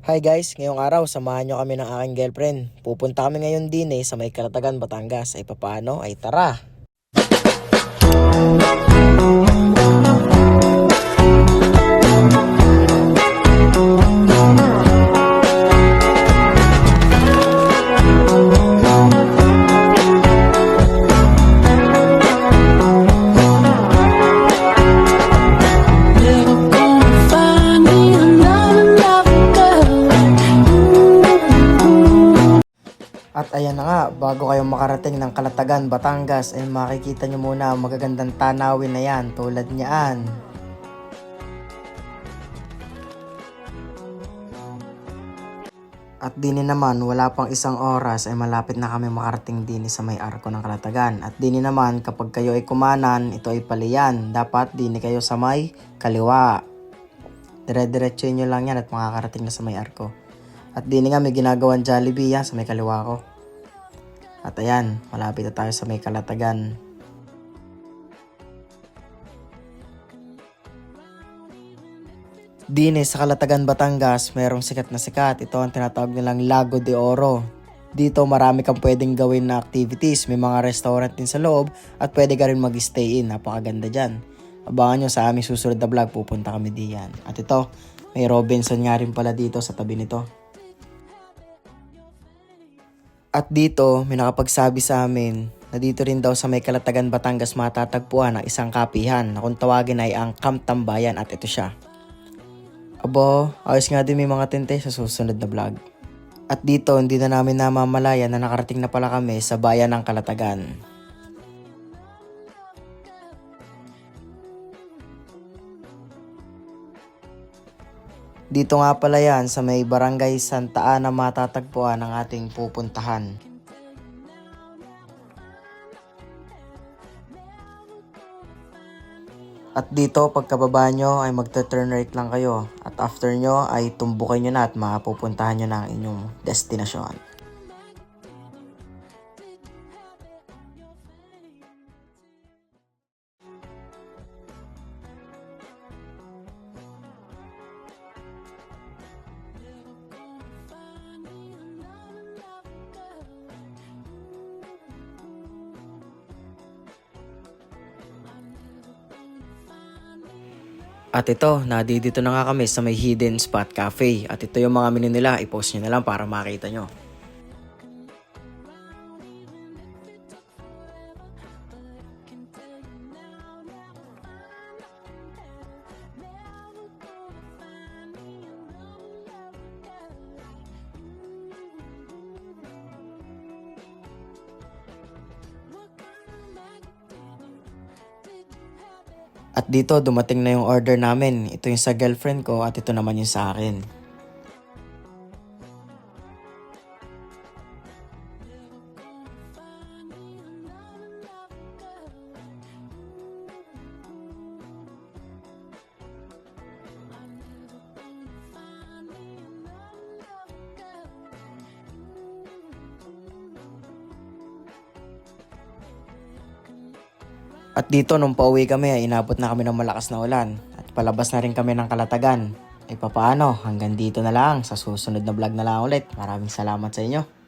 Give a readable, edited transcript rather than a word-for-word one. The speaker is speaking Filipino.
Hi guys, ngayong araw samahan nyo kami ng aking girlfriend. Pupunta kami ngayon din sa may Calatagan, Batangas. Ay papaano? Ay tara! At ayan na nga, bago kayo makarating ng Calatagan, Batangas, ay makikita nyo muna ang magagandang tanawin na yan tulad niyaan. At dini naman, wala pang isang oras ay malapit na kami makarating dini sa may arko ng Calatagan. At dini naman, kapag kayo ay kumanan, ito ay paliyan. Dapat dini kayo sa may kaliwa. Dire-diretsuin nyo lang yan at makakarating na sa may arko. At dini nga may ginagawang Jollibee yan sa may kaliwa ko. At ayan, malapit na tayo sa may Calatagan. Dini sa Calatagan, Batangas, merong sikat na sikat. Ito ang tinatawag nilang Lago de Oro. Dito marami kang pwedeng gawin na activities. May mga restaurant din sa loob at pwede ka rin mag-stay in. Napakaganda dyan. Abangan nyo sa aming susunod na vlog, pupunta kami diyan. At ito, may Robinson nga rin pala dito sa tabi nito. At dito, may nakapagsabi sa amin na dito rin daw sa may Calatagan, Batangas matatagpuan ang isang kapihan na kung tawagin ay ang Camp Tambayan at ito siya. Abo, ayos nga din may mga tente sa susunod na vlog. At dito, hindi na namin namamalayan na nakarating na pala kami sa bayan ng Calatagan. Dito nga pala yan sa may Barangay Santa Ana matatagpuan ang ating pupuntahan. At dito pagkababa nyo ay magta-turn right lang kayo. At after nyo ay tumbukin nyo na at mapupuntahan nyo na ang inyong destinasyon. At ito, dito na nga kami sa may Hidden Spot Cafe. At ito yung mga menu nila, i-post nyo na lang para makita nyo. At dito, dumating na yung order namin. Ito yung sa girlfriend ko at ito naman yung sa akin. At dito nung pauwi kami ay inabot na kami ng malakas na ulan at palabas na rin kami ng Calatagan. Ay papaano, hanggang dito na lang, sa susunod na vlog na lang ulit. Maraming salamat sa inyo.